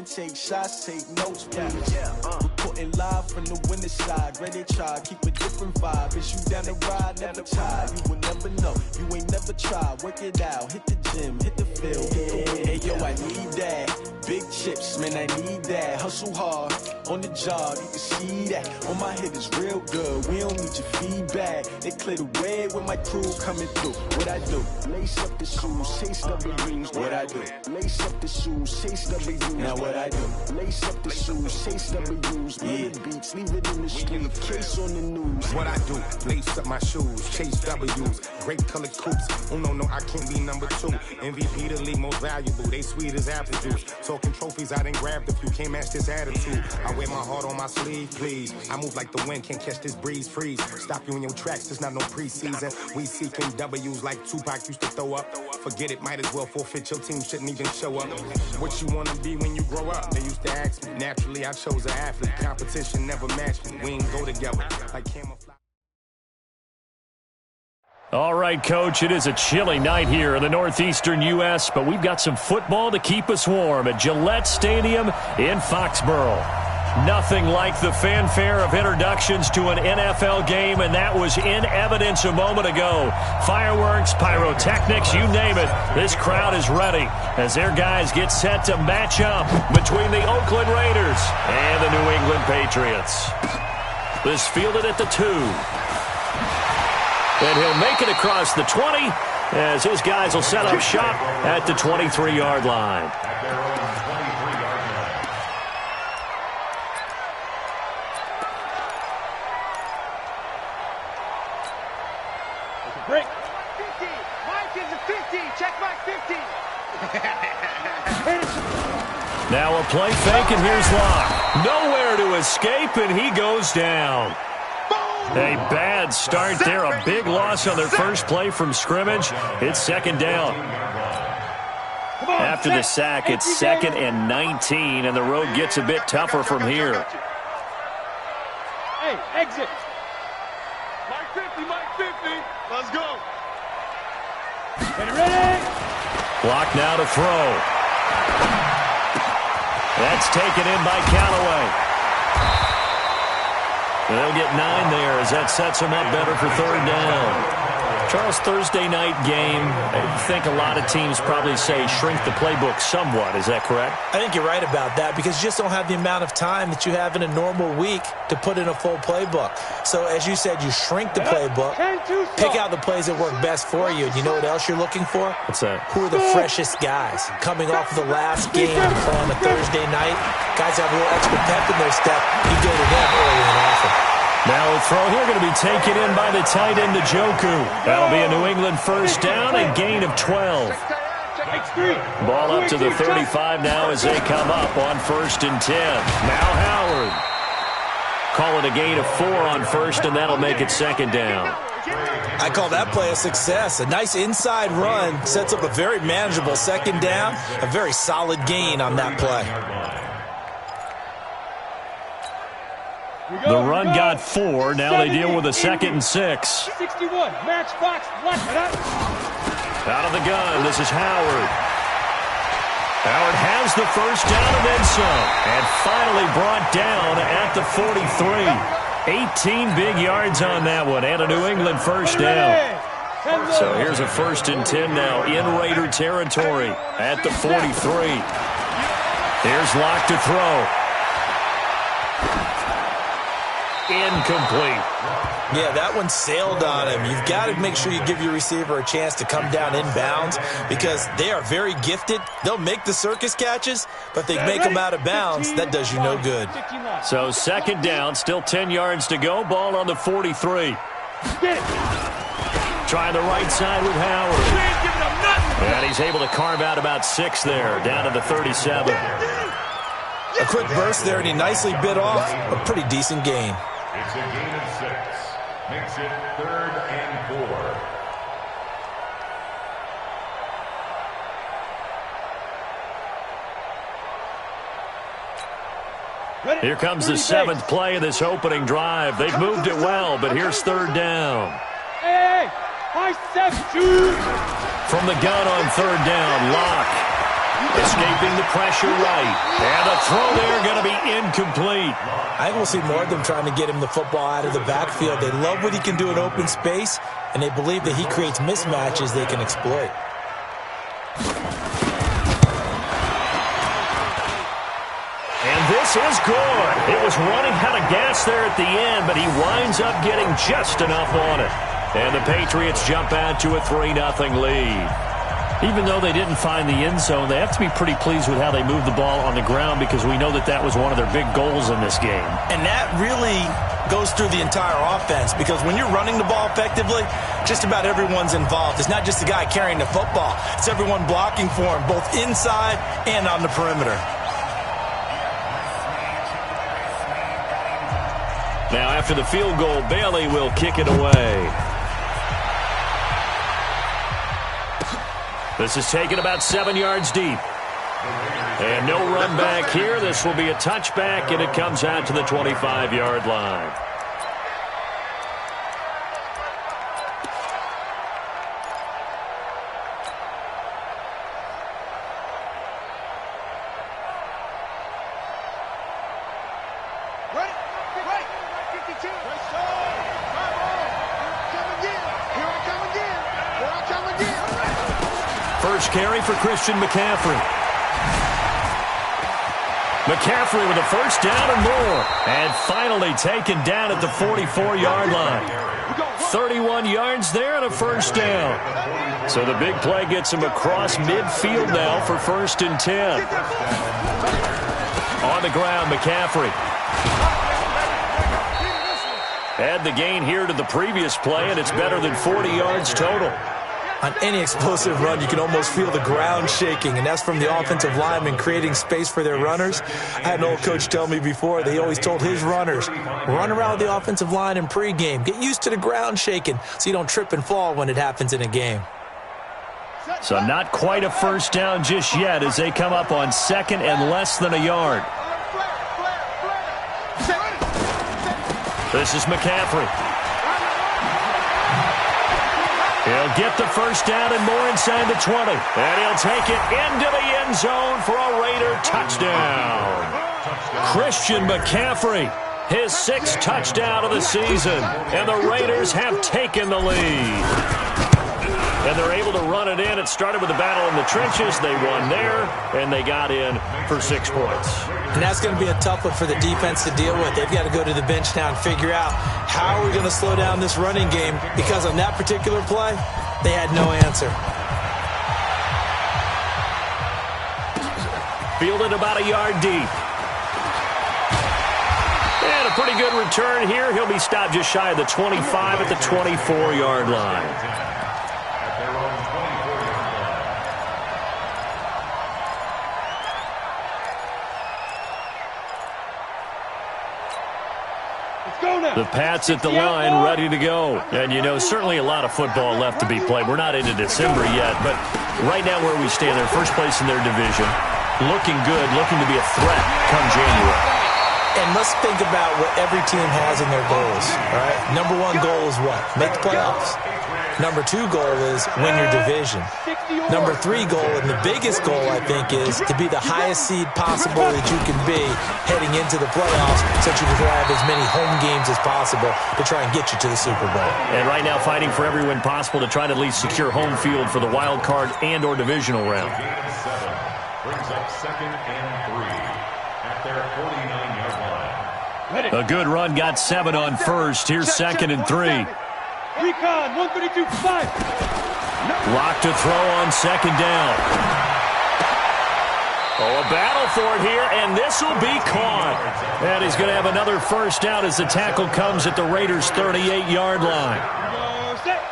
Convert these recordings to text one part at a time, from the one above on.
sitting, take shots, take notes, please. Reporting live from the winning side. Ready to try, keep a different vibe. Is you down the ride, never tired. You will never know, you ain't never tried. Work it out, hit the gym, hit the field, hit the win. Hey yo, I need that. Big chips, man, I need that. Hustle hard, on the job, you can see that. On my head is real good, we don't need your feedback. They clear the way with my crew coming through. What I do? Lace up the shoes, chase W's. What I do? Lace up the shoes, chase W's. Now what I do? Lace up the shoes, chase W's. Yeah, beats, leave it in the street, case on the news. What I do? Lace up my shoes, chase W's. Great colored coops. Oh no, I can't be number 2. MVP the league most valuable. They sweet as apple juice. Talking trophies, I done grabbed a few. Can't match this attitude. I wear my heart on my sleeve, please. I move like the wind, can't catch this breeze. Freeze. Stop you in your tracks. There's not no preseason. We seeking W's like Tupac used to throw up. Forget it, might as well forfeit. Your team shouldn't even show up. What you wanna be when you grow up? They used to ask me. Naturally, I chose an athlete. Competition never matched me. We ain't go together like camouflage. All right, Coach, it is a chilly night here in the northeastern U.S., but we've got some football to keep us warm at Gillette Stadium in Foxborough. Nothing like the fanfare of introductions to an NFL game, and that was in evidence a moment ago. Fireworks, pyrotechnics, you name it. This crowd is ready as their guys get set to match up between the Oakland Raiders and the New England Patriots. This fielded at the 2. And he'll make it across the 20 as his guys will set up shop at the 23-yard line. Break. 50. Mike is a 50. Check Mike 50. Now a play fake, and here's Locke. Nowhere to escape, and he goes down. A bad start there, a big loss on their first play from scrimmage. It's second down. After the sack, it's 2nd and 19, and the road gets a bit tougher from here. Hey, exit. Mike 50, Mike 50. Let's go. Ready? Block now to throw. That's taken in by Callaway. They'll get 9 there as that sets them up better for third down. Charles, Thursday night game, I think a lot of teams probably say shrink the playbook somewhat. Is that correct? I think you're right about that because you just don't have the amount of time that you have in a normal week to put in a full playbook. So as you said, you shrink the playbook, pick out the plays that work best for you. And you know what else you're looking for? What's that? Who are the freshest guys coming off of the last game to play on a Thursday night? Guys have a little extra pep in their step. You go to them early and often. Now a throw here going to be taken in by the tight end, Njoku. That'll be a New England first down, a gain of 12. Ball up to the 35 now as they come up on 1st and 10. Now Howard. Call it a gain of 4 on 1st, and that'll make it 2nd down. I call that play a success. A nice inside run sets up a very manageable 2nd down, a very solid gain on that play. The run got 4. Now they deal with a 2nd and 6. 61, matchbox, Out of the gun, this is Howard. Howard has the first down and then some. And finally brought down at the 43. 18 big yards on that one and a New England first down. So here's a 1st and 10 now in Raider territory at the 43. Here's Locke to throw. Incomplete. Yeah, that one sailed on him. You've got to make sure you give your receiver a chance to come down inbounds because they are very gifted. They'll make the circus catches, but they make them out of bounds. That does you no good. So 2nd down, still 10 yards to go. Ball on the 43. Trying the right side with Howard. And he's able to carve out about 6 there, down to the 37. A quick burst there, and he nicely bit off a pretty decent gain. It's a gain of 6. Makes it 3rd and 4. Here comes the 7th play of this opening drive. They've moved it well, but here's 3rd down. Hey, high 7, shoot. From the gun on 3rd down, Locke. Escaping the pressure right. And a throw there going to be incomplete. I think we'll see more of them trying to get him the football out of the backfield. They love what he can do in open space, and they believe that he creates mismatches they can exploit. And this is good. It was running out of gas there at the end, but he winds up getting just enough on it. And the Patriots jump out to a 3-0 lead. Even though they didn't find the end zone, they have to be pretty pleased with how they moved the ball on the ground because we know that that was one of their big goals in this game. And that really goes through the entire offense because when you're running the ball effectively, just about everyone's involved. It's not just the guy carrying the football. It's everyone blocking for him, both inside and on the perimeter. Now, after the field goal, Bailey will kick it away. This is taken about 7 yards deep. And no run back here. This will be a touchback, and it comes out to the 25-yard line. First carry for Christian McCaffrey. McCaffrey with a first down and more. And finally taken down at the 44-yard line. 31 yards there and a first down. So the big play gets him across midfield now for 1st and 10. On the ground, McCaffrey. Add the gain here to the previous play, and it's better than 40 yards total. On any explosive run, you can almost feel the ground shaking, and that's from the offensive linemen creating space for their runners. I had an old coach tell me before that he always told his runners, run around the offensive line in pregame. Get used to the ground shaking so you don't trip and fall when it happens in a game. So not quite a first down just yet as they come up on 2nd and less than a yard. This is McCaffrey. He'll get the first down and more inside the 20. And he'll take it into the end zone for a Raider touchdown. Christian McCaffrey, his 6th touchdown of the season. And the Raiders have taken the lead. And they're able to run it in. It started with a battle in the trenches. They won there, and they got in for 6 points. And that's going to be a tough one for the defense to deal with. They've got to go to the bench now and figure out how are we going to slow down this running game, because on that particular play, they had no answer. Fielded about a yard deep. And a pretty good return here. He'll be stopped just shy of the 25 at the 24-yard line. The Pats at the line, ready to go. And, you know, certainly a lot of football left to be played. We're not into December yet, but right now where we stand, they're first place in their division. Looking good, looking to be a threat come January. And let's think about what every team has in their goals, all right? Number 1 goal is what? Make the playoffs. Number 2 goal is win your division. Number 3 goal, and the biggest goal, I think, is to be the highest seed possible that you can be heading into the playoffs so that you can have as many home games as possible to try and get you to the Super Bowl. And right now fighting for every win possible to try to at least secure home field for the wild card and or divisional round. Brings up 2nd and 3 at their 49-yard line. A good run got 7 on first. Here's 2nd and 3. Recon, 132, 5. Lock to throw on 2nd down. Oh, a battle for it here, and this will be caught. And he's going to have another first down as the tackle comes at the Raiders' 38-yard line.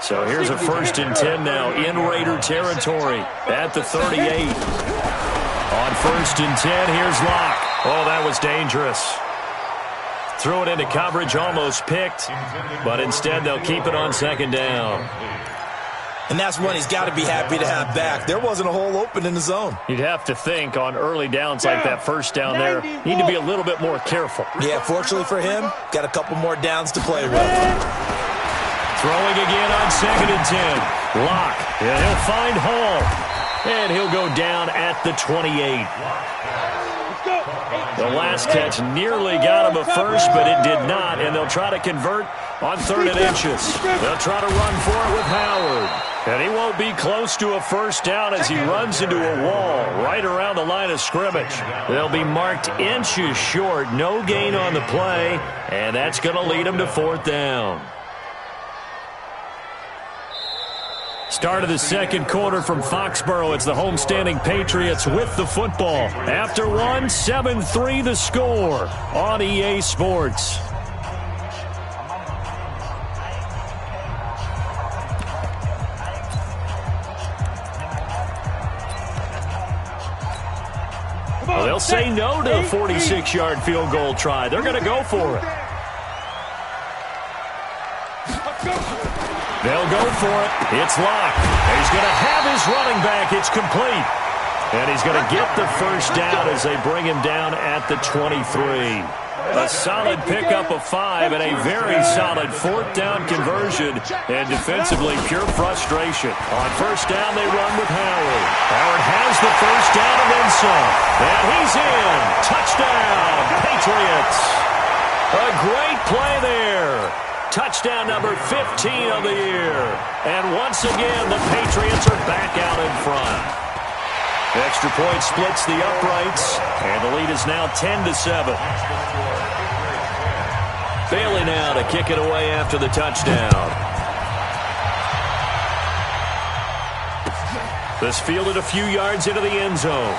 So here's a 1st and 10 now in Raider territory at the 38. On 1st and 10, here's Locke. Oh, that was dangerous. Threw it into coverage, almost picked, but instead they'll keep it on 2nd down. And that's one he's got to be happy to have back. There wasn't a hole open in the zone. You'd have to think on early downs like that first down there, you need to be a little bit more careful. Yeah, fortunately for him, got a couple more downs to play with. Throwing again on 2nd and 10. Locke, and he'll find Hall. And he'll go down at the 28. The last catch nearly got him a first, but it did not, and they'll try to convert on 3rd and inches. They'll try to run for it with Howard. And he won't be close to a first down as he runs into a wall right around the line of scrimmage. They'll be marked inches short, no gain on the play, and that's going to lead him to 4th down. Start of the second quarter from Foxborough. It's the homestanding Patriots with the football. After one, 7-3 the score on EA Sports. Well, they'll say no to the 46-yard field goal try. They're going to go for it. They'll go for it. It's locked. He's going to have his running back. It's complete. And he's going to get the first down as they bring him down at the 23. A solid pickup of 5 and a very solid 4th down conversion. And defensively, pure frustration. On first down, they run with Howard. Howard has the first down and then some. And he's in. Touchdown, Patriots. A great play there. Touchdown number 15 of the year. And once again, the Patriots are back out in front. Extra point splits the uprights, and the lead is now 10-7. Bailey now to kick it away after the touchdown. This fielded a few yards into the end zone.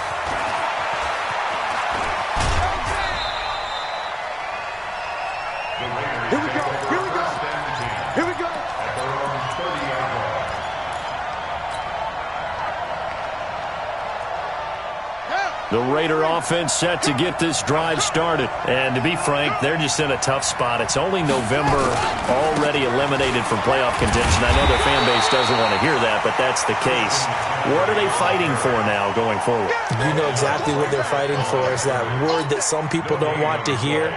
The Raider offense set to get this drive started. And to be frank, they're just in a tough spot. It's only November, already eliminated from playoff contention. I know their fan base doesn't want to hear that, but that's the case. What are they fighting for now going forward? You know exactly what they're fighting for. Is that word that some people don't want to hear,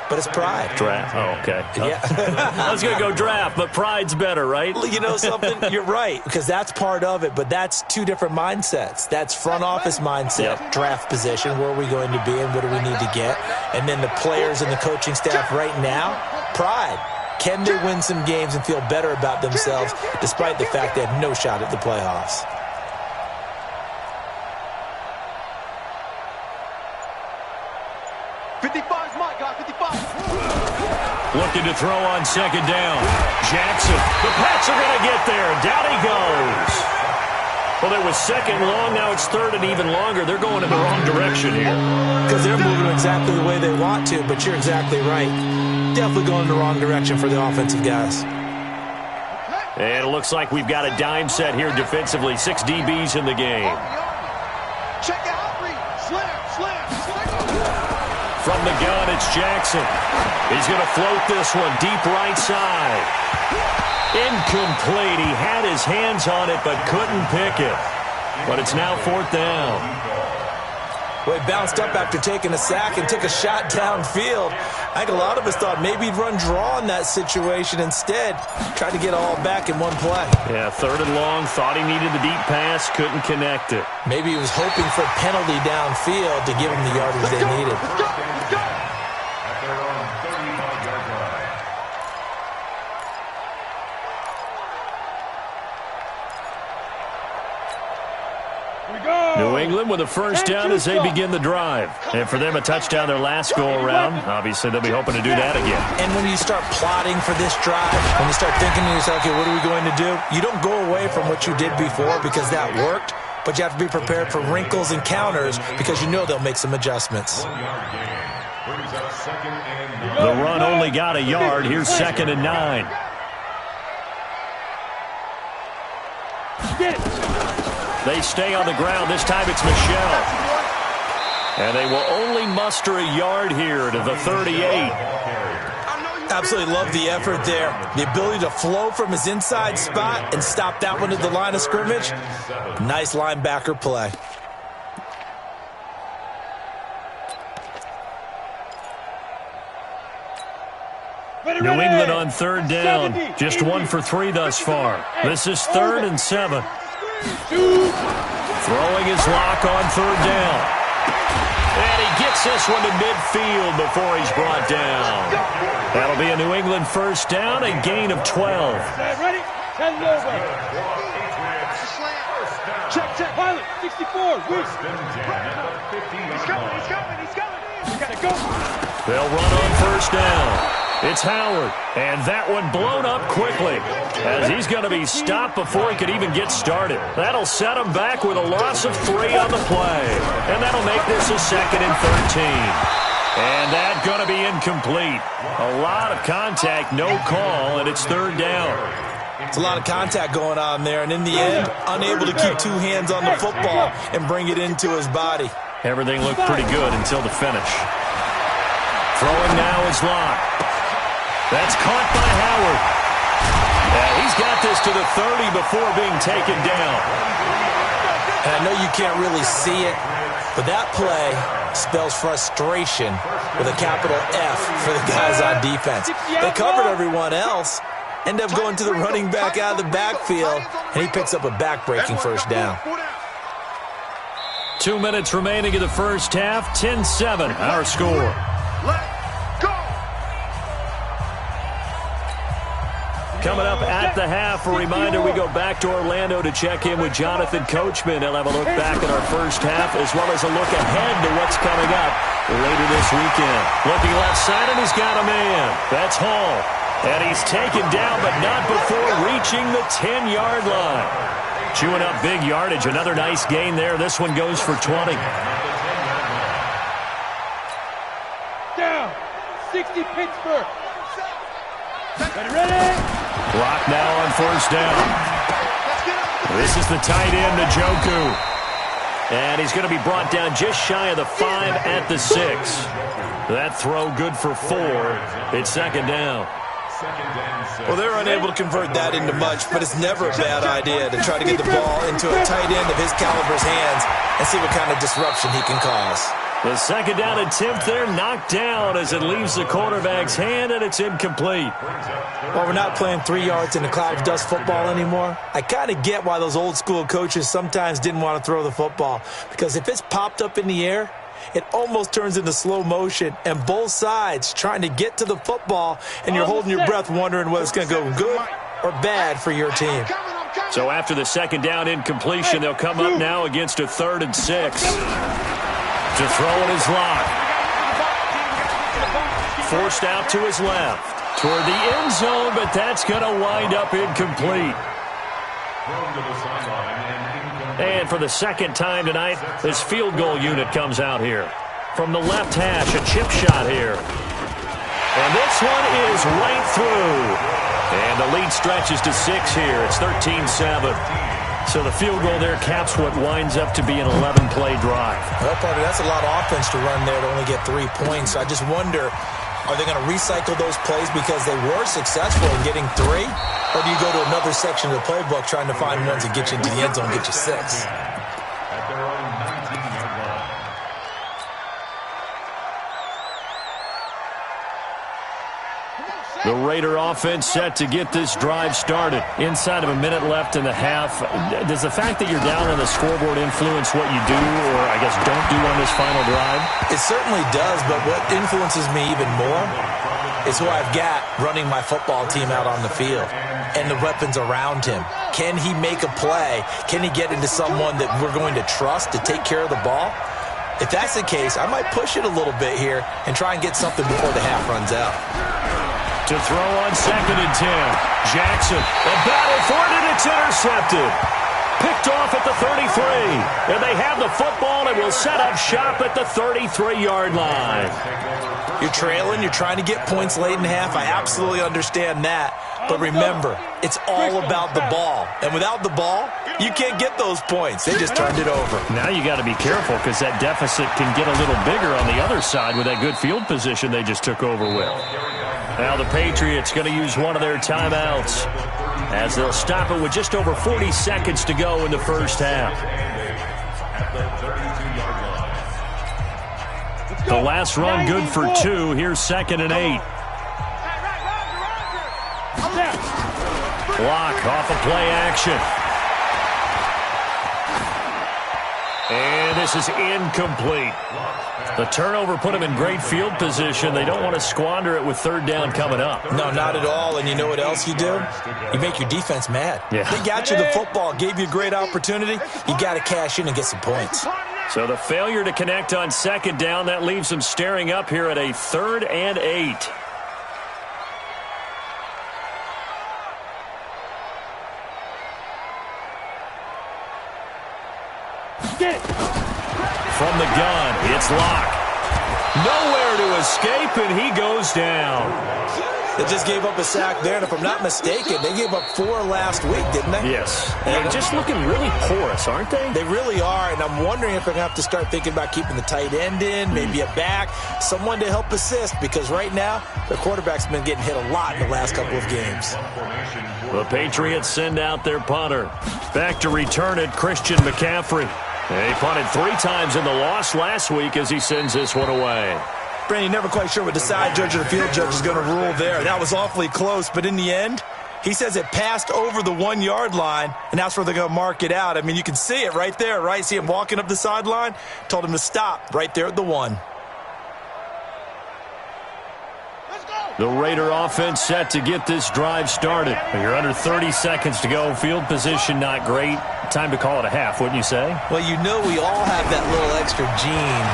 but it's pride. Draft. Oh, okay. Yeah. I was going to go draft, but pride's better, right? You know something? You're right, because that's part of it, but that's two different mindsets. That's front office mindset, draft position, where are we going to be and what do we need to get? And then the players and the coaching staff right now, pride. Can they win some games and feel better about themselves despite the fact they have no shot at the playoffs? Looking to throw on second down. Jackson. The Pats are going to get there. Down he goes. Well, it was second long. Now it's third and even longer. They're going in the wrong direction here. Because they're moving exactly the way they want to, but you're exactly right. Definitely going in the wrong direction for the offensive guys. And it looks like we've got a dime set here defensively. 6 DBs in the game. Check out, slam. From the gun, it's Jackson. He's going to float this one deep right side. Incomplete. He had his hands on it but couldn't pick it. But it's now 4th down. Well, he bounced up after taking a sack and took a shot downfield. I think a lot of us thought maybe he'd run draw in that situation instead. Tried to get all back in one play. Yeah, 3rd and long. Thought he needed the deep pass. Couldn't connect it. Maybe he was hoping for a penalty downfield to give him the yardage they needed. New England with a first down as they begin the drive. And for them, a touchdown their last go-around. Obviously, they'll be hoping to do that again. And when you start plotting for this drive, when you start thinking to yourself, okay, what are we going to do? You don't go away from what you did before because that worked, but you have to be prepared for wrinkles and counters because you know they'll make some adjustments. The run only got a yard. Here's 2nd and 9. They stay on the ground. This time it's Michelle. And they will only muster a yard here to the 38. Absolutely love the effort there. The ability to flow from his inside spot and stop that one at the line of scrimmage. Nice linebacker play. New England on 3rd down. Just 1 for 3 thus far. This is 3rd and 7. Throwing his lock on third down. And he gets this one to midfield before he's brought down. That'll be a New England first down, a gain of 12. Ready? 10 over. Check. Pilot, 64. He's coming. You gotta go. They'll run on first down. It's Howard, and that one blown up quickly as he's going to be stopped before he could even get started. That'll set him back with a loss of 3 on the play, and that'll make this a 2nd and 13. And that's going to be incomplete. A lot of contact, no call, and it's third down. It's a lot of contact going on there, and in the end, unable to keep 2 hands on the football and bring it into his body. Everything looked pretty good until the finish. Throwing now is Locke. That's caught by Howard. And he's got this to the 30 before being taken down. And I know you can't really see it, but that play spells frustration with a capital F for the guys on defense. They covered everyone else, end up going to the running back out of the backfield, and he picks up a back-breaking first down. 2 minutes remaining in the first half, 10-7, our score. Coming up at the half, a reminder, we go back to Orlando to check in with Jonathan Coachman. He'll have a look back at our first half as well as a look ahead to what's coming up later this weekend. Looking left side, and he's got a man. That's Hall. And he's taken down, but not before reaching the 10-yard line. Chewing up big yardage. Another nice gain there. This one goes for 20. Down. 60 Pittsburgh. Ready? Clock now on first down. This is the tight end, Njoku. And he's going to be brought down just shy of the 5 at the 6. That throw good for 4. It's 2nd down. Well, they're unable to convert that into much, but it's never a bad idea to try to get the ball into a tight end of his caliber's hands and see what kind of disruption he can cause. The 2nd down attempt there knocked down as it leaves the quarterback's hand, and it's incomplete. Well, we're not playing 3 yards in a cloud of dust football anymore. I kind of get why those old school coaches sometimes didn't want to throw the football, because if it's popped up in the air, it almost turns into slow motion, and both sides trying to get to the football, and you're holding your breath wondering whether it's going to go good or bad for your team. So after the 2nd down incompletion, they'll come up now against a 3rd and 6. To throw it is Locke. Forced out to his left. Toward the end zone, but that's going to wind up incomplete. And for the 2nd time tonight, this field goal unit comes out here. From the left hash, a chip shot here. And this one is right through. And the lead stretches to 6 here. It's 13-7. So the field goal there caps what winds up to be an 11-play drive. Well, partner, that's a lot of offense to run there to only get 3 points. I just wonder, are they going to recycle those plays because they were successful in getting 3? Or do you go to another section of the playbook trying to find ones that get you into the end zone and get you 6? The Raider offense set to get this drive started. Inside of a minute left in the half. Does the fact that you're down on the scoreboard influence what you do, or I guess don't do on this final drive? It certainly does, but what influences me even more is who I've got running my football team out on the field and the weapons around him. Can he make a play? Can he get into someone that we're going to trust to take care of the ball? If that's the case, I might push it a little bit here and try and get something before the half runs out. To throw on 2nd and 10. Jackson, the battle for it, and it's intercepted. Picked off at the 33. And they have the football and will set up shop at the 33-yard line. You're trailing. You're trying to get points late in half. I absolutely understand that. But remember, it's all about the ball. And without the ball, you can't get those points. They just turned it over. Now you got to be careful because that deficit can get a little bigger on the other side with that good field position they just took over with. Now the Patriots going to use one of their timeouts as they'll stop it with just over 40 seconds to go in the first half. The last run good for 2. Here's 2nd and 8. Block off of play action. And this is incomplete. The turnover put them in great field position. They don't want to squander it with third down coming up. No, not at all. And you know what else you do? You make your defense mad. Yeah. They got you the football, gave you a great opportunity. You got to cash in and get some points. So the failure to connect on second down, that leaves them staring up here at a 3rd and 8. From the gun, it's Locke. Nowhere to escape, and he goes down. They just gave up a sack there, and if I'm not mistaken, they gave up 4 last week, didn't they? Yes. They're just looking really porous, aren't they? They really are, and I'm wondering if they're going to have to start thinking about keeping the tight end in, maybe a back, someone to help assist, because right now, their quarterback's been getting hit a lot in the last couple of games. The Patriots send out their punter. Back to return it, Christian McCaffrey. He punted 3 times in the loss last week as he sends this one away. Brandon, never quite sure what the side judge or the field judge is going to rule there. That was awfully close, but in the end, he says it passed over the 1-yard line, and that's where they're going to mark it out. I mean, you can see it right there, right? See him walking up the sideline? Told him to stop right there at the 1. The Raider offense set to get this drive started. You're under 30 seconds to go. Field position not great. Time to call it a half, wouldn't you say? Well, you know we all have that little extra gene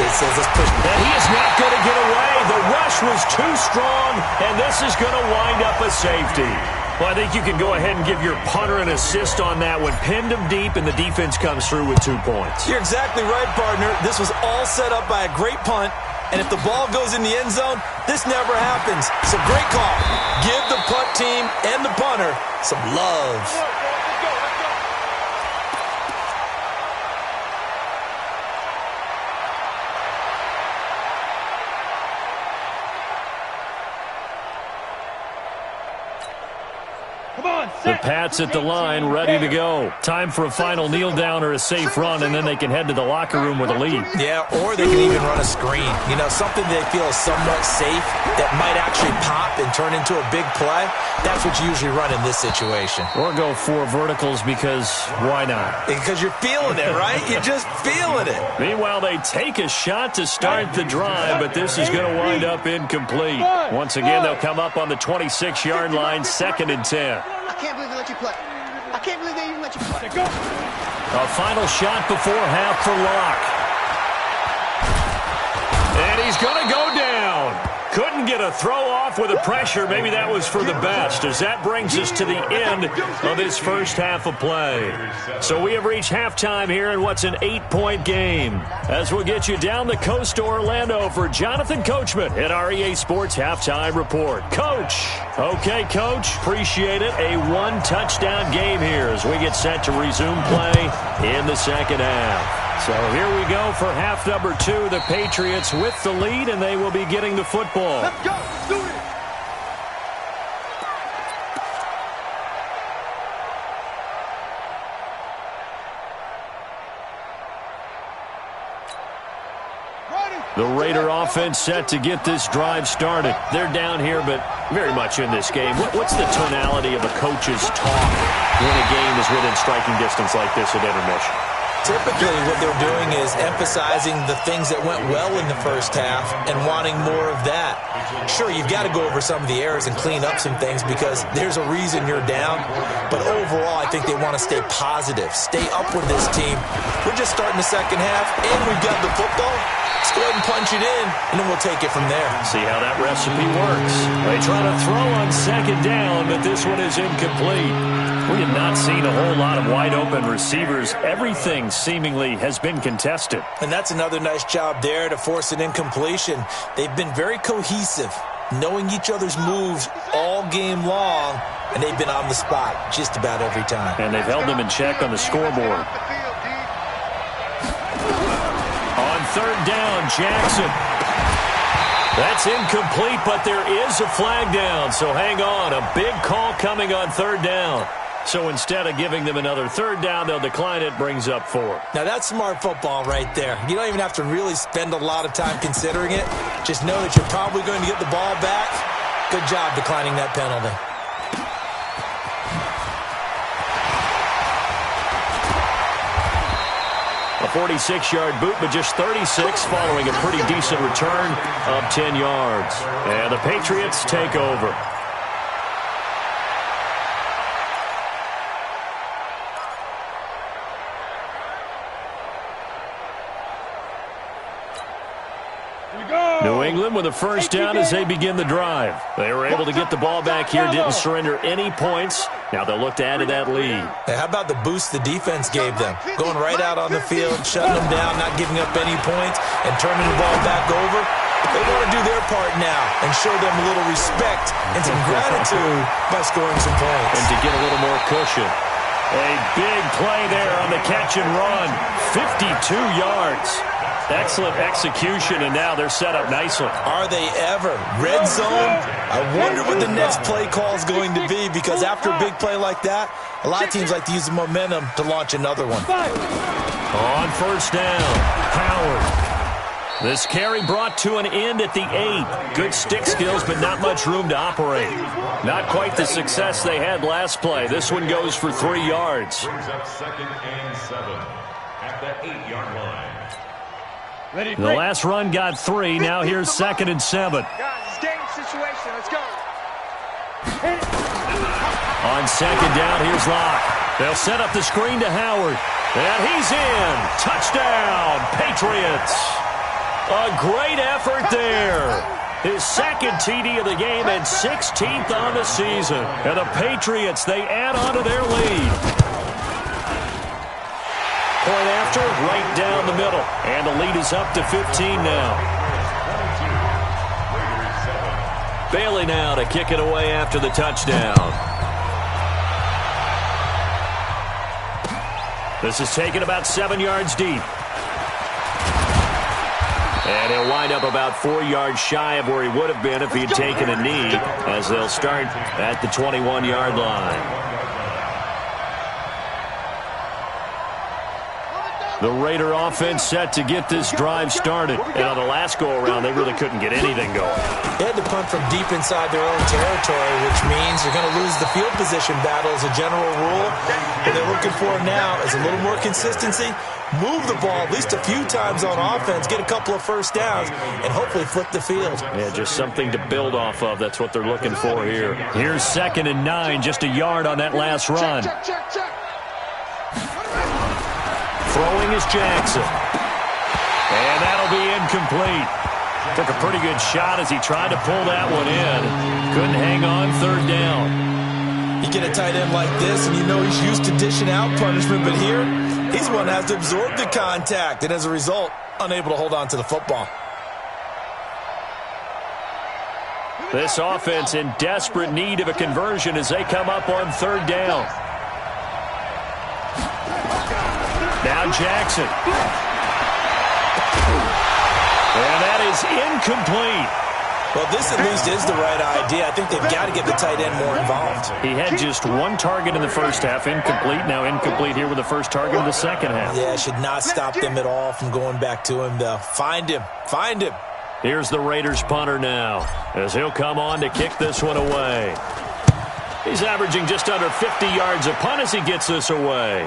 that says let's push. And he is not going to get away. The rush was too strong, and this is going to wind up a safety. Well, I think you can go ahead and give your punter an assist on that one. Pinned him deep, and the defense comes through with 2 points. You're exactly right, partner. This was all set up by a great punt. And if the ball goes in the end zone, this never happens. So great call. Give the punt team and the punter some love. The Pats at the line, ready to go. Time for a final kneel down or a safe run, and then they can head to the locker room with a lead. Yeah, or they can even run a screen. You know, something they feel is somewhat safe that might actually pop and turn into a big play. That's what you usually run in this situation. Or go 4 verticals because why not? Because you're feeling it, right? You're just feeling it. Meanwhile, they take a shot to start the drive, but this is going to wind up incomplete. Once again, they'll come up on the 26-yard line, 2nd and 10. I can't believe they let you play. I can't believe they even let you play. Go. A final shot before half for Locke. And he's going to go down. Couldn't get a throw off with the pressure. Maybe that was for the best, as that brings us to the end of this first half of play. So we have reached halftime here in what's an 8-point game. As we'll get you down the coast to Orlando for Jonathan Coachman at our EA Sports Halftime Report. Coach. Okay, Coach. Appreciate it. A 1-touchdown game here as we get set to resume play in the second half. So here we go for half number 2. The Patriots with the lead, and they will be getting the football. Let's go. Let's do it. The Raider offense set to get this drive started. They're down here, but very much in this game. What's the tonality of a coach's talk when a game is within striking distance like this at intermission? Typically, what they're doing is emphasizing the things that went well in the first half and wanting more of that. Sure, you've got to go over some of the errors and clean up some things because there's a reason you're down. But overall, I think they want to stay positive, stay up with this team. We're just starting the second half, and we've got the football. Let's go ahead and punch it in, and then we'll take it from there. See how that recipe works. They try to throw on second down, but this one is incomplete. We have not seen a whole lot of wide-open receivers. Everything seemingly has been contested. And that's another nice job there to force an incompletion. They've been very cohesive, knowing each other's moves all game long, and they've been on the spot just about every time. And they've held them in check on the scoreboard. On third down, Jackson. That's incomplete, but there is a flag down, so hang on. A big call coming on third down. So instead of giving them another third down, they'll decline it, brings up 4. Now, that's smart football right there. You don't even have to really spend a lot of time considering it. Just know that you're probably going to get the ball back. Good job declining that penalty. 46-yard boot, but just 36 following a pretty decent return of 10 yards. And the Patriots take over. New England with a first down as they begin the drive. They were able to get the ball back here, didn't surrender any points. Now they'll look to add to that lead. Hey, how about the boost the defense gave them? Going right out on the field, shutting them down, not giving up any points, and turning the ball back over. They want to do their part now and show them a little respect and some gratitude by scoring some points. And to get a little more cushion. A big play there on the catch and run. 52 yards. Excellent execution, and now they're set up nicely. Are they ever? Red zone? I wonder what the next play call is going to be, because after a big play like that, a lot of teams like to use the momentum to launch another one. On first down, Howard. This carry brought to an end at the 8. Good stick skills, but not much room to operate. Not quite the success they had last play. This one goes for 3 yards. Brings up 2nd and 7 at the 8-yard line. The last run got 3. Now here's 2nd and 7. Guys, game situation. Let's go. On 2nd down, here's Locke. They'll set up the screen to Howard. And he's in. Touchdown, Patriots. A great effort there. His 2nd TD of the game and 16th on the season. And the Patriots, they add on to their lead. Point after, right down the middle. And the lead is up to 15 now. Bailey now to kick it away after the touchdown. This is taken about 7 yards deep. And he'll wind up about 4 yards shy of where he would have been if he had taken a knee, as they'll start at the 21-yard line. The Raider offense set to get this drive started. And on the last go-around, they really couldn't get anything going. They had to punt from deep inside their own territory, which means you're going to lose the field position battle as a general rule. What they're looking for now is a little more consistency, move the ball at least a few times on offense, get a couple of first downs, and hopefully flip the field. Yeah, just something to build off of. That's what they're looking for here. Here's 2nd and 9, just a yard on that last run. Throwing is Jackson. And that'll be incomplete. Took a pretty good shot as he tried to pull that one in. Couldn't hang on 3rd down. You get a tight end like this, and you know he's used to dishing out punishment, but here, he's the one that has to absorb the contact, and as a result, unable to hold on to the football. This offense in desperate need of a conversion as they come up on 3rd down. Now Jackson. And that is incomplete. Well, this at least is the right idea. I think they've got to get the tight end more involved. He had just 1 target in the first half, incomplete. Now incomplete here with the first target in the second half. Yeah, should not stop them at all from going back to him, though. Find him. Find him. Here's the Raiders punter now, as he'll come on to kick this one away. He's averaging just under 50 yards a punt as he gets this away.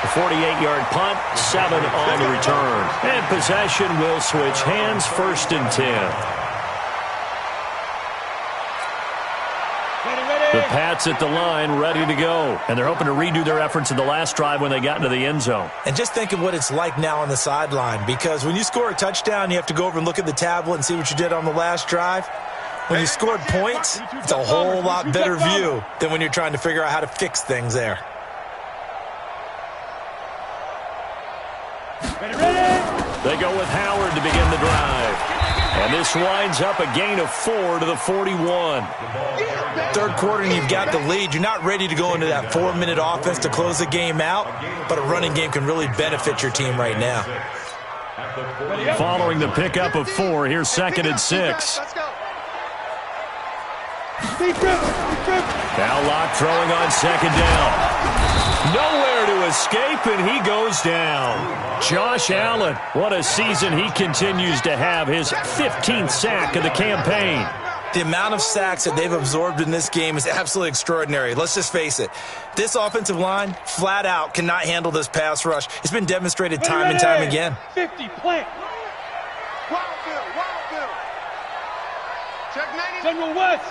48-yard punt, 7 on the return. And possession will switch hands, 1st and 10. The Pats at the line, ready to go. And they're hoping to redo their efforts in the last drive when they got into the end zone. And just think of what it's like now on the sideline, because when you score a touchdown, you have to go over and look at the tablet and see what you did on the last drive. When you scored points, it's a whole lot better view than when you're trying to figure out how to fix things there. They go with Howard to begin the drive. And this winds up a gain of 4 to the 41. 3rd quarter and you've got the lead. You're not ready to go into that 4-minute offense to close the game out, but a running game can really benefit your team right now. Following the pickup of 4, here's 2nd and 6. Now Locke throwing on 2nd down. Nowhere to escape, and he goes down. Josh Allen, what a season he continues to have. His 15th sack of the campaign. The amount of sacks that they've absorbed in this game is absolutely extraordinary. Let's just face it. This offensive line, flat out, cannot handle this pass rush. It's been demonstrated time and time again. 50, plant. Wild Bill. Check 90. General West.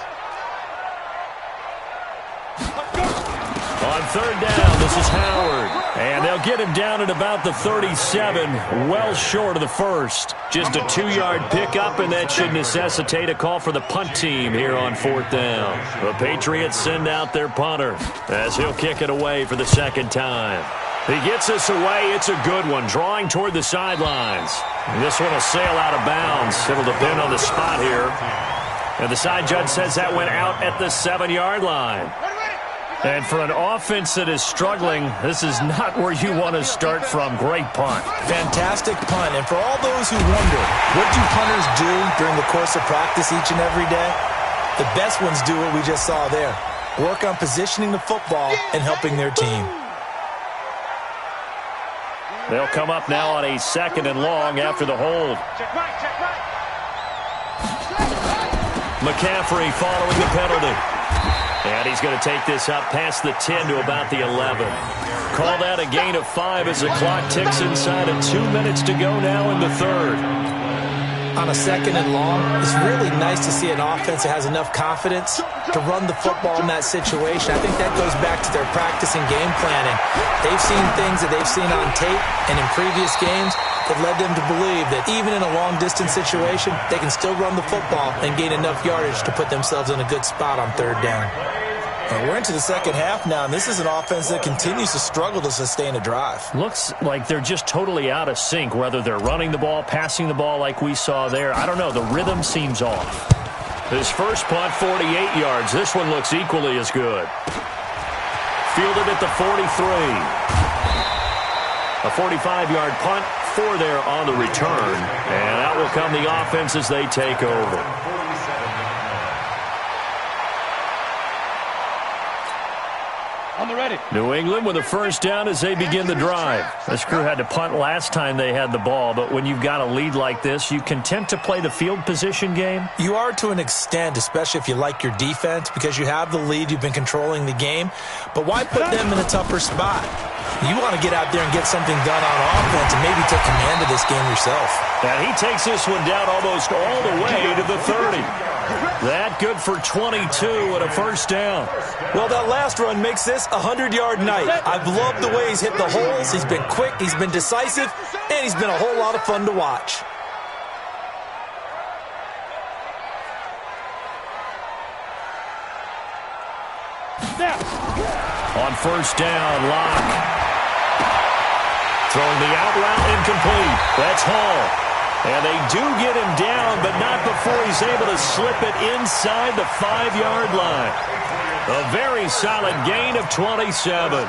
On third down, this is Howard. And they'll get him down at about the 37, well short of the first. Just a 2-yard pickup, and that should necessitate a call for the punt team here on fourth down. The Patriots send out their punter as he'll kick it away for the second time. He gets us away. It's a good one, drawing toward the sidelines. This one will sail out of bounds. It'll depend on the spot here. And the side judge says that went out at the 7-yard line. And for an offense that is struggling, this is not where you want to start from. Great punt. Fantastic punt. And for all those who wonder, what do punters do during the course of practice each and every day? The best ones do what we just saw there. Work on positioning the football and helping their team. They'll come up now on a 2nd and long after the hold. Check right. McCaffrey following the penalty. And he's going to take this up past the 10 to about the 11. Call that a gain of 5 as the clock ticks inside of 2 minutes to go now in the third. On a 2nd and long, it's really nice to see an offense that has enough confidence to run the football in that situation. I think that goes back to their practice and game planning. They've seen things that they've seen on tape and in previous games that led them to believe that even in a long-distance situation, they can still run the football and gain enough yardage to put themselves in a good spot on third down. And we're into the second half now, and this is an offense that continues to struggle to sustain a drive. Looks like they're just totally out of sync, whether they're running the ball, passing the ball like we saw there. I don't know. The rhythm seems off. His first punt, 48 yards. This one looks equally as good. Fielded at the 43. A 45-yard punt, 4 there on the return. And out will come the offense as they take over. On the ready. New England with a first down as they begin the drive. This crew had to punt last time they had the ball, but when you've got a lead like this, you content to play the field position game? You are to an extent, especially if you like your defense, because you have the lead, you've been controlling the game. But why put them in a tougher spot? You want to get out there and get something done on offense and maybe take command of this game yourself. And he takes this one down almost all the way to the 30. That good for 22 and a first down. Well, that last run makes this a 100-yard night. I've loved the way he's hit the holes. He's been quick, he's been decisive, and he's been a whole lot of fun to watch. On first down, Locke. Throwing the out route incomplete. That's Hall. And they do get him down, but not before he's able to slip it inside the 5-yard line. A very solid gain of 27.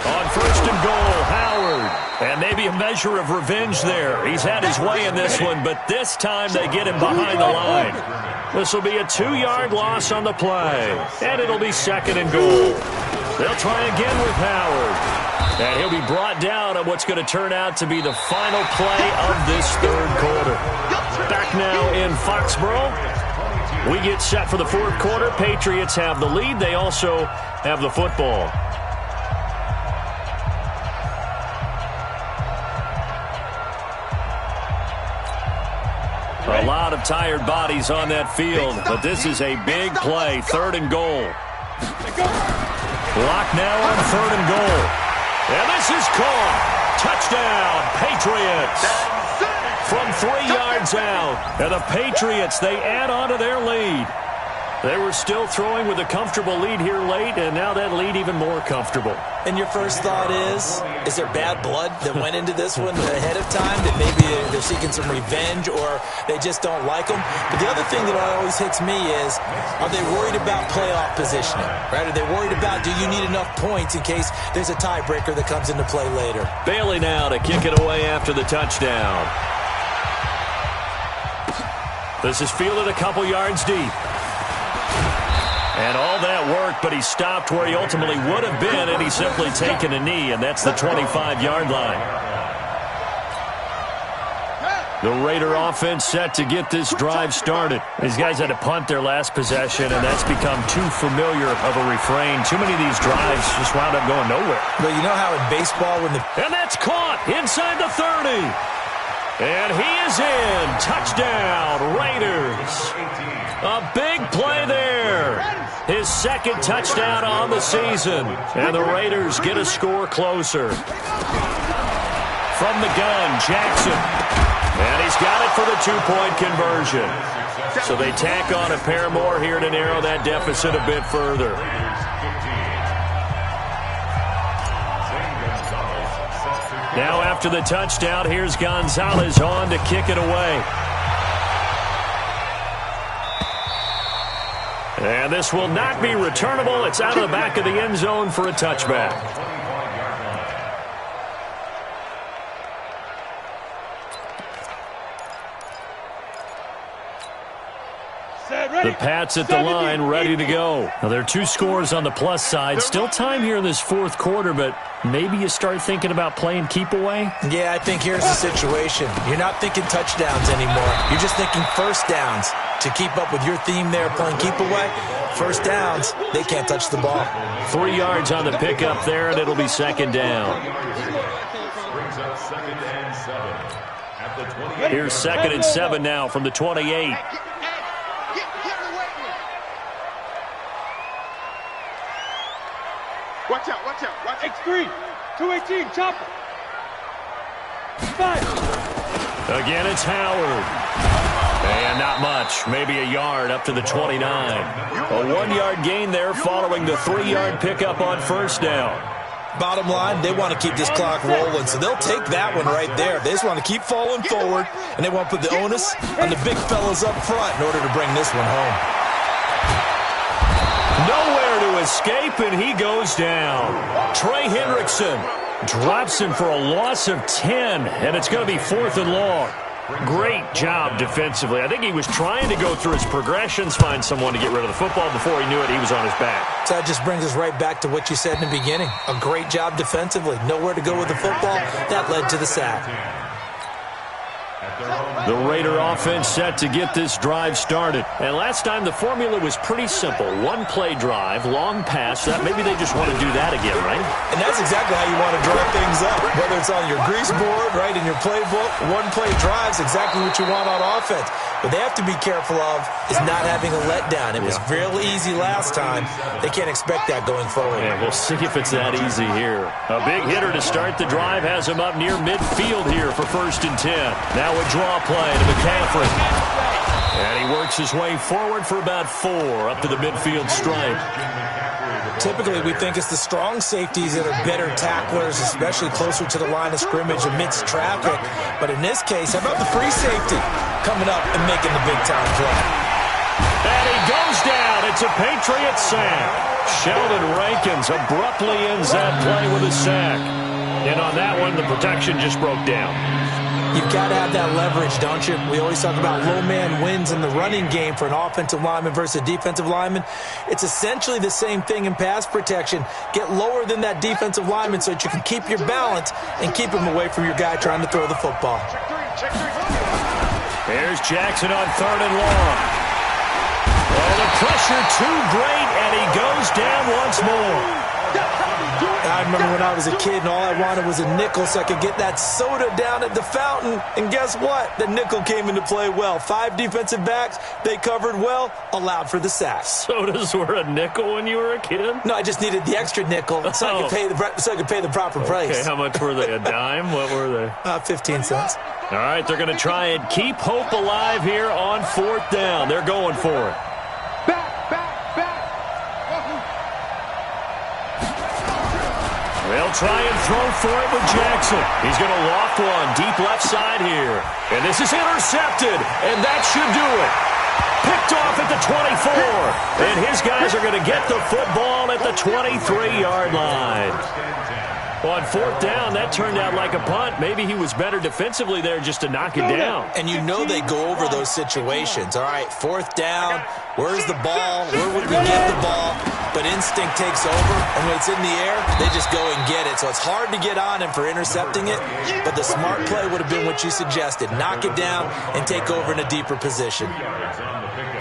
On first and goal, Howard. And maybe a measure of revenge there. He's had his way in this one, but this time they get him behind the line. This will be a 2-yard loss on the play. And it'll be 2nd and goal. They'll try again with Howard. And he'll be brought down on what's going to turn out to be the final play of this third quarter. Back now in Foxborough. We get set for the fourth quarter. Patriots have the lead. They also have the football. A lot of tired bodies on that field, but this is a big play. 3rd and goal. Lock now on 3rd and goal. And this is caught. Touchdown, Patriots. From 3 yards out. And the Patriots, they add on to their lead. They were still throwing with a comfortable lead here late, and now that lead even more comfortable. And your first thought is there bad blood that went into this one ahead of time, that maybe they're seeking some revenge or they just don't like them? But the other thing that always hits me is, are they worried about playoff positioning? Right? Are they worried about, do you need enough points in case there's a tiebreaker that comes into play later? Bailey now to kick it away after the touchdown. This is fielded a couple yards deep. And all that work work, but he stopped where he ultimately would have been, and he's simply taken a knee, and that's the 25-yard line. The Raider offense set to get this drive started. These guys had to punt their last possession, and that's become too familiar of a refrain. Too many of these drives just wound up going nowhere. But you know how in baseball when the... And that's caught inside the 30. And he is in. Touchdown, Raiders. A big play there. His second touchdown on the season. And the Raiders get a score closer. From the gun, Jackson. And he's got it for the two-point conversion. So they tack on a pair more here to narrow that deficit a bit further. Now after the touchdown, here's Gonzalez on to kick it away. And this will not be returnable. It's out of the back of the end zone for a touchback. The Pats at the line, ready to go. Now, there are two scores on the plus side. Still time here in this fourth quarter, but maybe you start thinking about playing keep away? Yeah, I think here's the situation. You're not thinking touchdowns anymore. You're just thinking first downs. To keep up with your theme there, playing keep away, first downs, they can't touch the ball. 3 yards on the pickup there, and it'll be second down. Here's 2nd and 7 now from the 28. Watch out, watch out, watch out. X3, 218, chopper. 5. Again, it's Howard. And not much, maybe a yard up to the 29. A 1-yard gain there following the 3-yard pickup on first down. Bottom line, they want to keep this clock rolling, so they'll take that one right there. They just want to keep falling forward, and they want to put the onus on the big fellas up front in order to bring this one home. Nowhere to escape, and he goes down. Trey Hendrickson drops him for a loss of 10, and it's going to be 4th and long. Great job defensively. I think he was trying to go through his progressions, find someone to get rid of the football. Before he knew it, he was on his back. So that just brings us right back to what you said in the beginning. A great job defensively. Nowhere to go with the football. That led to the sack. The Raider offense set to get this drive started. And last time the formula was pretty simple. 1-play drive, long pass. That maybe they just want to do that again, right? And that's exactly how you want to draw things up. Whether it's on your grease board, right, in your playbook, 1-play drive's exactly what you want on offense. What they have to be careful of is not having a letdown. It was real easy last time. They can't expect that going forward. Yeah, we'll see if it's that easy here. A big hitter to start the drive has him up near midfield here for 1st and 10. Now a draw play to McCaffrey. And he works his way forward for about 4 up to the midfield stripe. Typically, we think it's the strong safeties that are better tacklers, especially closer to the line of scrimmage amidst traffic. But in this case, how about the free safety coming up and making the big-time play? And he goes down. It's a Patriot sack. Sheldon Rankins abruptly ends that play with a sack. And on that one, the protection just broke down. You've got to have that leverage, don't you? We always talk about low man wins in the running game for an offensive lineman versus a defensive lineman. It's essentially the same thing in pass protection. Get lower than that defensive lineman so that you can keep your balance and keep him away from your guy trying to throw the football. Here's Jackson on 3rd and long. Oh, the pressure too great, and he goes down once more. I remember when I was a kid and all I wanted was a nickel so I could get that soda down at the fountain. And guess what? The nickel came into play well. 5 defensive backs, they covered well, allowed for the sack. Sodas were a nickel when you were a kid? No, I just needed the extra nickel so I could pay the proper price. Okay, how much were they? A dime? What were they? 15 cents. All right, they're going to try and keep hope alive here on 4th down. They're going for it. They'll try and throw for it with Jackson. He's going to loft one deep left side here. And this is intercepted, and that should do it. Picked off at the 24. And his guys are going to get the football at the 23-yard line. On 4th down, that turned out like a punt. Maybe he was better defensively there just to knock it down. And you know they go over those situations. All right, 4th down. Where's the ball? Where would we get the ball? but instinct takes over, and when it's in the air, they just go and get it. So it's hard to get on him for intercepting it, but the smart play would have been what you suggested. Knock it down and take over in a deeper position.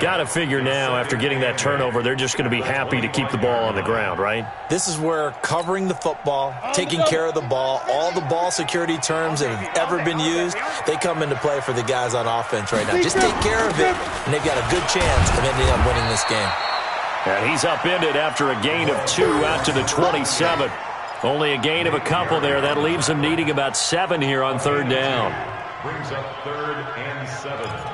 Got to figure now, after getting that turnover, they're just going to be happy to keep the ball on the ground, right? This is where covering the football, taking care of the ball, all the ball security terms that have ever been used, they come into play for the guys on offense right now. Just take care of it, and they've got a good chance of ending up winning this game. And he's upended after a gain of 2 out to the 27. Only a gain of a couple there. That leaves him needing about 7 here on 3rd down. Brings up 3rd and 7.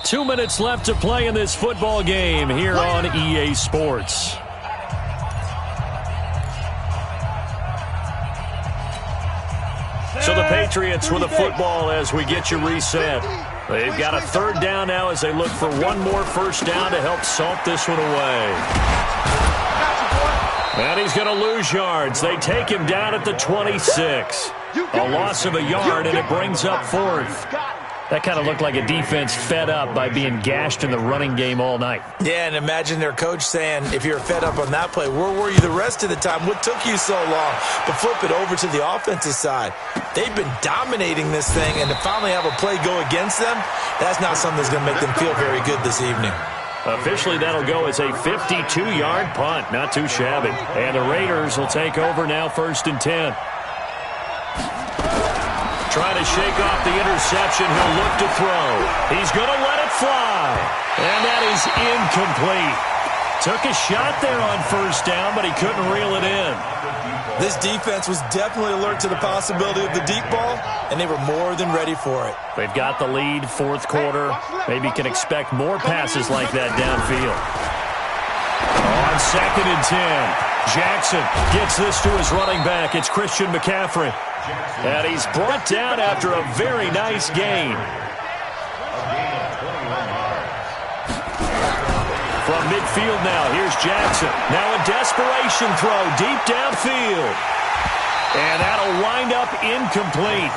Two minutes left to play in this football game here on EA Sports. So the Patriots with the football as we get you reset. They've got a 3rd down now as they look for one more 1st down to help salt this one away. And he's going to lose yards. They take him down at the 26. A loss of a yard, and it brings up 4th. That kind of looked like a defense fed up by being gashed in the running game all night. Yeah, and imagine their coach saying, if you're fed up on that play, where were you the rest of the time? What took you so long? But flip it over to the offensive side. They've been dominating this thing, and to finally have a play go against them, that's not something that's going to make them feel very good this evening. Officially, that'll go as a 52-yard punt. Not too shabby. And the Raiders will take over now 1st and 10. Trying to shake off the interception. He'll look to throw. He's going to let it fly. And that is incomplete. Took a shot there on 1st down, but he couldn't reel it in. This defense was definitely alert to the possibility of the deep ball, and they were more than ready for it. They've got the lead, 4th quarter. Maybe can expect more passes like that downfield. On 2nd and 10, Jackson gets this to his running back. It's Christian McCaffrey. And he's brought down after a very nice gain. From midfield now, here's Jackson. Now a desperation throw deep downfield. And that'll wind up incomplete.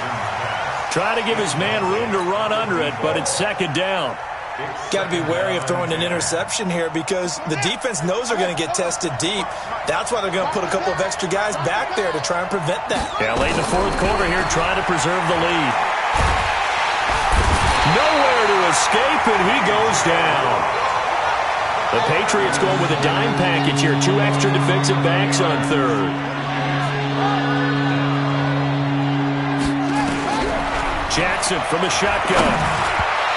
Try to give his man room to run under it, but it's 2nd down. Got to be wary of throwing an interception here because the defense knows they're going to get tested deep. That's why they're going to put a couple of extra guys back there to try and prevent that. Yeah, late in the 4th quarter here, trying to preserve the lead. Nowhere to escape, and he goes down. The Patriots going with a dime package here. 2 extra defensive backs on 3rd. Jackson from the shotgun.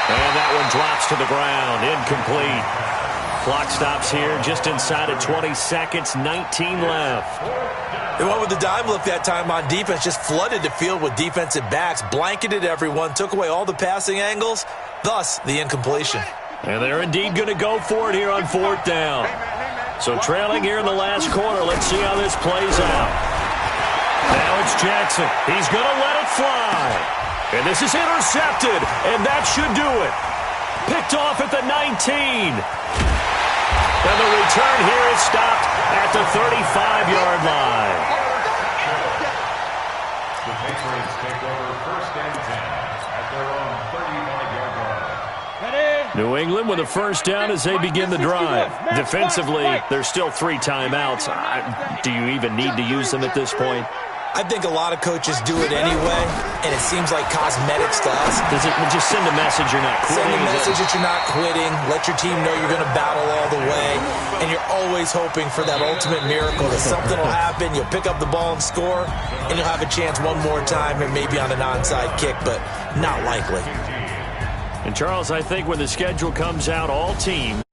And that one drops to the ground. Incomplete. Clock stops here just inside of 20 seconds. 19 left. They went with the dime look that time on defense. Just flooded the field with defensive backs. Blanketed everyone. Took away all the passing angles. Thus, the incompletion. And they're indeed going to go for it here on 4th down. So trailing here in the last quarter. Let's see how this plays out. Now it's Jackson. He's going to let it fly. And this is intercepted, and that should do it. Picked off at the 19. And the return here is stopped at the 35-yard line. The Patriots take over 1st and 10 at their own 35-yard line. New England with a 1st down as they begin the drive. Defensively, there's still 3 timeouts. Do you even need to use them at this point? I think a lot of coaches do it anyway, and it seems like cosmetics to us. Does it just send a message you're not quitting? Send a message that you're not quitting. Let your team know you're going to battle all the way, and you're always hoping for that ultimate miracle that something will happen, you'll pick up the ball and score, and you'll have a chance one more time and maybe on an onside kick, but not likely. And Charles, I think when the schedule comes out, all teams